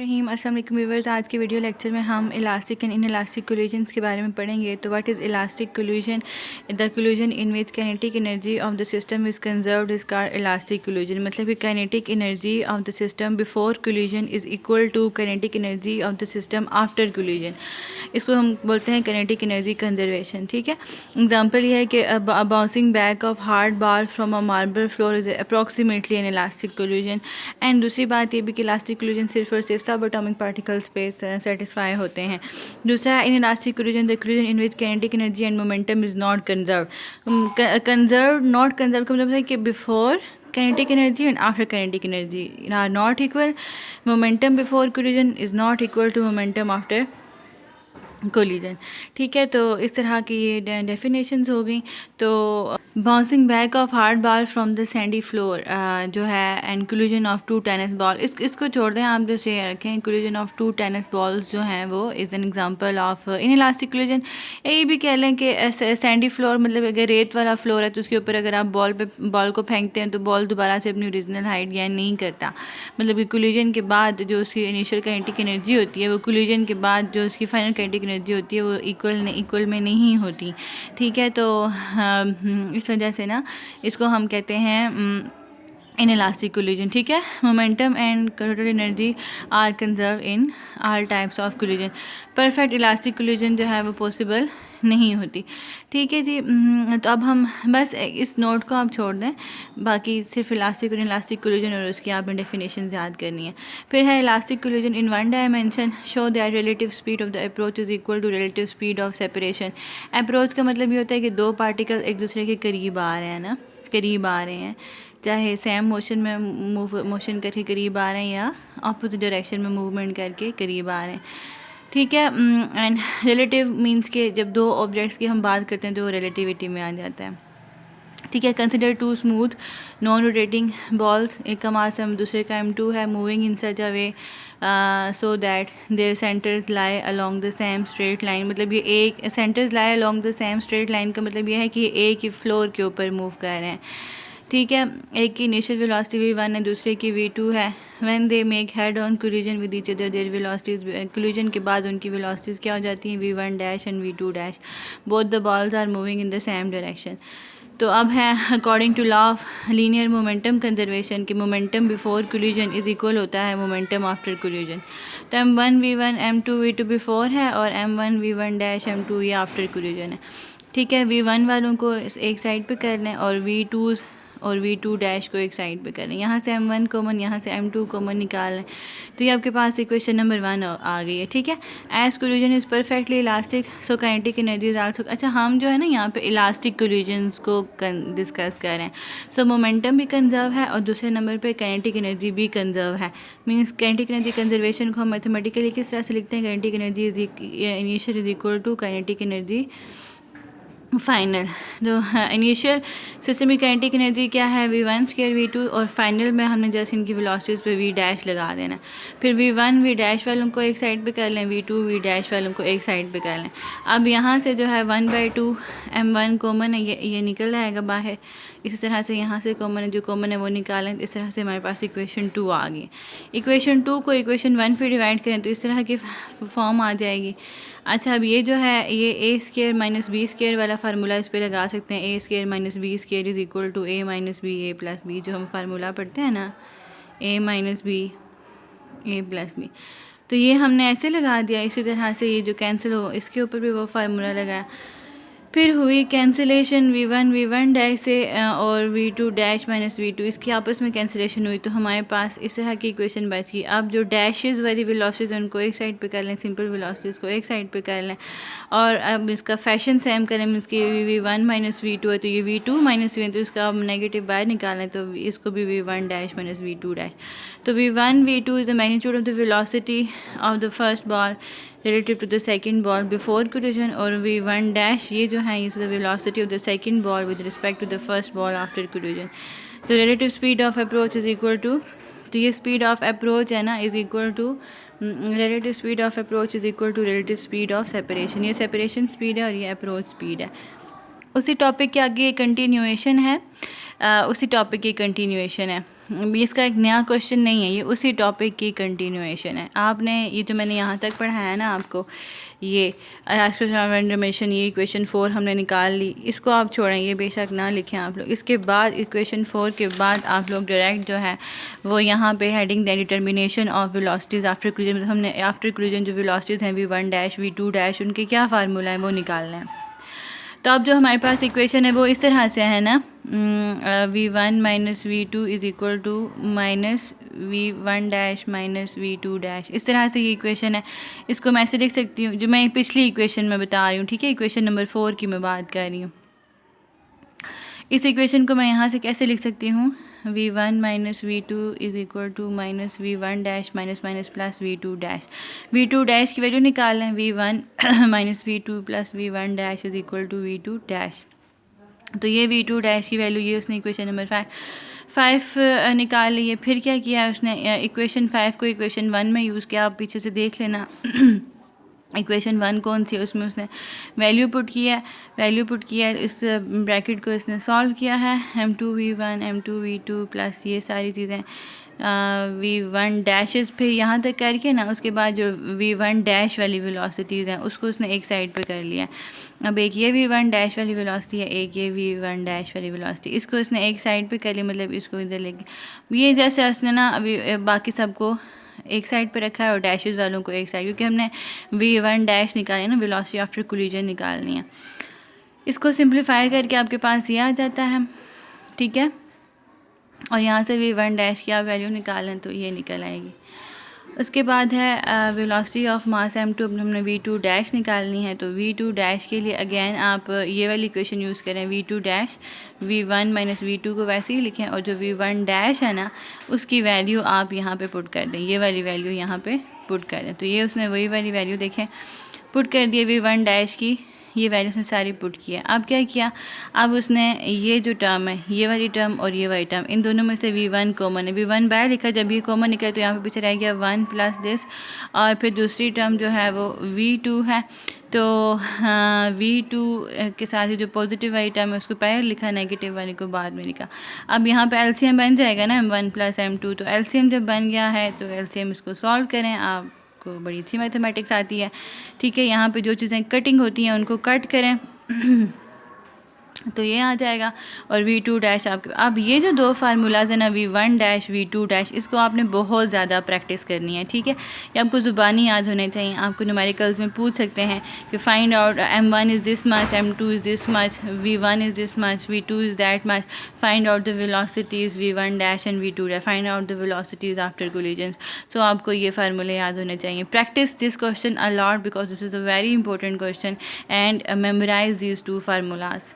रहीम अस्सलाम वालेकुम व्यूअर्स। आज के वीडियो लेक्चर में हम इलास्टिक एंड इनइलास्टिक कोलिजन्स के बारे में पढ़ेंगे। तो what is elastic collision? The collision in which kinetic energy of the system is conserved is called elastic collision. मतलब कि kinetic energy of the system before collision is equal to kinetic energy of the system after collision. इसको हम बोलते हैं kinetic energy conservation. ठीक है, example ये है कि bouncing back of hard bar from a marble floor is approximately N elastic collision. And दूसरी बात ये भी कि इलास्टिक कोलिजन सिर्फ और सिर्फ सब एटॉमिक पार्टिकल स्पेस सेटिस्फाई होते हैं। दूसरा, in elastic collision the collision in which kinetic energy and momentum is not conserve. Not conserve का मतलब है कि before kinetic energy and after kinetic energy are not equal. Momentum before collision is not equal to momentum after collision. ठीक है, तो इस तरह की ये डेफिनेशंस हो गई। तो bouncing back of hard ball from the sandy floor जो है and collision of two tennis ball, इसको छोड़ दें, आप जैसे रखें collision of two tennis balls जो हैं वो is an example of inelastic collision. ये भी कह लें कि सैंडी फ्लोर मतलब अगर रेत वाला फ्लोर है तो उसके ऊपर अगर आप बॉल को फेंकते हैं तो बॉल दोबारा से अपनी ओरिजिनल हाइट गेन नहीं करता। मतलब कि कोलिजन के बाद जो उसकी इनिशियल काइनेटिक एनर्जी होती है वो कोलिजन के बाद जो उसकी फाइनल काइनेटिक एनर्जी होती है वो इक्वल में नहीं होती। ठीक है, तो इस वजह से ना इसको हम कहते हैं इन इलास्टिक कोलिजन। ठीक है, momentum and total energy are conserve in all types of collision. Perfect elastic collision जो है वो पॉसिबल नहीं होती। ठीक है जी, तो अब हम बस इस नोट को आप छोड़ दें, बाकी सिर्फ इलास्टिक और इलास्टिक कोलिजन और उसकी आपने डेफिनेशन याद करनी है। फिर है elastic collision in one dimension show that relative speed of the approach is equal to relative speed of separation. Approach का मतलब ये होता है कि दो पार्टिकल एक दूसरे के करीब आ रहे हैं ना, करीब आ रहे हैं, चाहे सेम मोशन में मोशन करके करीब आ रहे हैं या अपोजिट डायरेक्शन में मूवमेंट करके करीब आ रहे हैं। ठीक है, एंड रिलेटिव मींस के जब दो ऑब्जेक्ट्स की हम बात करते हैं तो वो रिलेटिविटी में आ जाता है। ठीक है, consider two smooth non rotating balls, एक का मास m दूसरे का m2 है, moving in such a way so that their centres lie along the same straight line. मतलब ये एक centres lie along the same straight line का मतलब ये है कि ये एक ही फ्लोर के ऊपर मूव कर रहे हैं। ठीक है, एक की इनिशियल वेलोसिटी v1 है, दूसरे की v2 है। When they make head on collision with each other their velocities, collision के बाद उनकी वेलोसिटीज़ क्या हो जाती हैं, v1 dash and v2 dash. Both the balls are moving in the same direction. तो अब है according to law of linear momentum conservation कि momentum before collision is equal होता है मोमेंटम आफ्टर कोलिजन। तो m1 v1 m2 v2 before है और m1 v1 dash m2 ये आफ्टर कोलिजन है। ठीक है, v1 वालों को एक साइड पे कर लें और v2 और v2 डैश को एक साइड पे करें। यहाँ से m1 कॉमन, यहाँ से m2 कॉमन निकाल लें तो ये आपके पास इक्वेशन नंबर 1 आ गई है। ठीक है, as collision is perfectly elastic so kinetic energy is also. अच्छा, हम जो है ना यहाँ पे इलास्टिक कोलिजन्स को डिस्कस कर रहे हैं। सो मोमेंटम भी कंजर्व है और दूसरे नंबर पे काइनेटिक एनर्जी भी कंजर्व है। मीन्स काइनेटिक एनर्जी कंजर्वेशन को हम मैथमेटिकली किस तरह से लिखते हैं, kinetic energy initial is equal to kinetic energy final. जो इनिशियल सिस्टम की काइनेटिक एनर्जी क्या है, v1 स्क्वायर v2 और फाइनल में हमने जैसे इनकी वेलोसिटीज़ पे v डैश लगा देना। फिर v1 v डैश वालों को एक साइड पे कर लें, v2 v डैश वालों को एक साइड पे कर लें। अब यहाँ से जो है 1/2 m1 कॉमन है, ये निकल आएगा बाहर। इसी तरह से यहाँ से कॉमन है, जो कॉमन है वो निकालें। इस तरह से हमारे पास इक्वेशन 2 आ गई। इक्वेशन 2 को इक्वेशन 1 पे डिवाइड करें तो इस तरह की फॉर्म आ जाएगी। अच्छा, अब ये जो है ये A square minus B square वाला फार्मूला इस पर लगा सकते हैं। A square minus B square is equal to A minus B A plus B, जो हम फार्मूला पढ़ते हैं ना, A minus B A plus B. तो ये हमने ऐसे लगा दिया। इसी तरह से ये जो कैंसिल हो इसके ऊपर भी वो फार्मूला लगाया। फिर हुई कैंसिलेशन v1 डैश से और v2 डैश माइनस v2, इसकी आपस में कैंसिलेशन हुई तो हमारे पास इस तरह की इक्वेशन बच गई। अब जो डैशेस वाली वेलोसिटीज़ उनको एक साइड पे कर लें, सिंपल वेलोसिटीज़ को एक साइड पे कर लें और अब इसका फैशन सेम करें। मीन्स कि v1 माइनस v2 है तो ये v2 माइनस v, तो इसका अब नेगेटिव बाहर निकालें तो इसको भी v1 dash minus v2 dash. तो v1 v2 is the magnitude of the velocity of the first ball relative to the second ball before collision, और v1 dash ये जो है is the velocity of the second ball with respect to the first ball after collision. The relative speed of approach is equal to, तो ये speed of approach है ना is equal to relative speed of approach is equal to relative speed of separation। ये separation speed है और ये approach speed है। उसी टॉपिक के आगे कंटिन्यूएशन है, उसी टॉपिक की कंटिन्यूएशन है। इसका एक नया क्वेश्चन नहीं है, ये उसी टॉपिक की कंटिन्यूएशन है। आपने ये जो मैंने यहाँ तक पढ़ाया है ना आपको, ये इक्वेशन, ये इक्वेशन 4 हमने निकाल ली, इसको आप छोड़ें, ये बेशक ना लिखें आप लोग। इसके बाद इक्वेशन 4 के बाद आप लोग डायरेक्ट जो है वो यहाँ पे हेडिंग दें डिटर्मिनेशन ऑफ वेलोसिटीज़ आफ्टर क्लूजन। हमने आफ्टर क्लूजन जो वेलोसिटीज़ हैं v1 डैश v2 डैश, उनके क्या फार्मूला है वो निकालना है। तो अब जो हमारे पास इक्वेशन है वो इस तरह से है ना, v1 minus v2 is equal to minus v1 dash minus v2 dash, इस तरह से ये इक्वेशन है। इसको मैं ऐसे लिख सकती हूँ, जो मैं पिछली इक्वेशन में बता रही हूँ, ठीक है, इक्वेशन नंबर 4 की मैं बात कर रही हूँ। इस इक्वेशन को मैं यहाँ से कैसे लिख सकती हूँ, v1 minus v2 is equal to minus v1 dash minus minus plus v2 dash. v2 dash की वैल्यू निकाल लें, v1 minus v2 plus v1 dash is equal to v2 dash. तो ये v2 डैश की वैल्यू, ये उसने equation number 5 निकाल ली है। फिर क्या किया उसने, इक्वेशन 5 को इक्वेशन 1 में यूज़ किया, आप पीछे से देख लेना इक्वेशन 1 कौन सी है, उसमें उसने वैल्यू पुट किया है, इस ब्रैकेट को इसने सॉल्व किया है, m2v1 m2v2 प्लस ये सारी चीज़ें v1 डैशेस फिर यहाँ तक करके ना, उसके बाद जो v1 डैश वाली वेलोसिटीज़ हैं उसको उसने एक साइड पे कर लिया। अब एक ये v1 डैश वाली वेलोसिटी है, एक ये v1 डैश वाली वेलोसिटी, इसको इसने एक साइड पे कर लिया, मतलब इसको इधर लेके ये जैसे उसने ना अभी बाकी सबको एक साइड पे रखा है और डैशेस वालों को एक साइड, क्योंकि हमने v1 डैश निकाली ना, वेलोसिटी आफ्टर कोलिजन निकालनी है। इसको सिंप्लीफाई करके आपके पास ये आ जाता है, ठीक है, और यहाँ से v1 डैश की आप वैल्यू निकालें तो ये निकल आएगी। उसके बाद है वेलोसिटी ऑफ मास m2, हमने v2 डैश निकालनी है, तो v2 डैश के लिए अगेन आप ये वाली इक्वेशन यूज़ करें, v2 dash v1 minus v2 को वैसे ही लिखें, और जो v1 डैश है ना उसकी वैल्यू आप यहाँ पे पुट कर दें, ये वाली वैल्यू यहाँ पे पुट कर दें। तो ये उसने वही वाली वैल्यू देखें पुट कर दिए, v1 डैश की ये वैल्यू उसने सारी पुट किया। अब क्या किया, अब उसने ये जो टर्म है, ये वाली टर्म और ये वाली टर्म, इन दोनों में से v1 कॉमन है, v1 बाहर लिखा, जब ये कॉमन निकला तो यहाँ पे पीछे रह गया 1 प्लस दिस, और फिर दूसरी टर्म जो है वो v2 है, तो v2 के साथ ही जो पॉजिटिव वाली टर्म है उसको पहले लिखा, नेगेटिव वाली को बाद में लिखा। अब यहाँ पे एलसीएम बन जाएगा ना m1 प्लस m2, तो एलसीएम जब बन गया है तो एलसीएम इसको सॉल्व करें, आप को बड़ी अच्छी मैथमेटिक्स आती है, ठीक है। यहाँ पे जो चीज़ें कटिंग होती हैं उनको कट करें तो ये आ जाएगा, और v2 डैश आपके। अब ये जो दो फार्मूलाज है ना, v1 डैश v2 डैश, इसको आपने बहुत ज़्यादा प्रैक्टिस करनी है, ठीक है। ये आपको ज़ुबानी याद होने चाहिए। आपको न्यूमेरिकल्स में पूछ सकते हैं कि find out m1 is this much, m2 is this much, v1 is this much, v2 is that much, find out the velocities v1 dash and v2 dash, find out the velocities after collisions. So आपको ये फार्मूले याद होने चाहिए। Practice this question a lot because this is a very important question, and memorise these two formulas.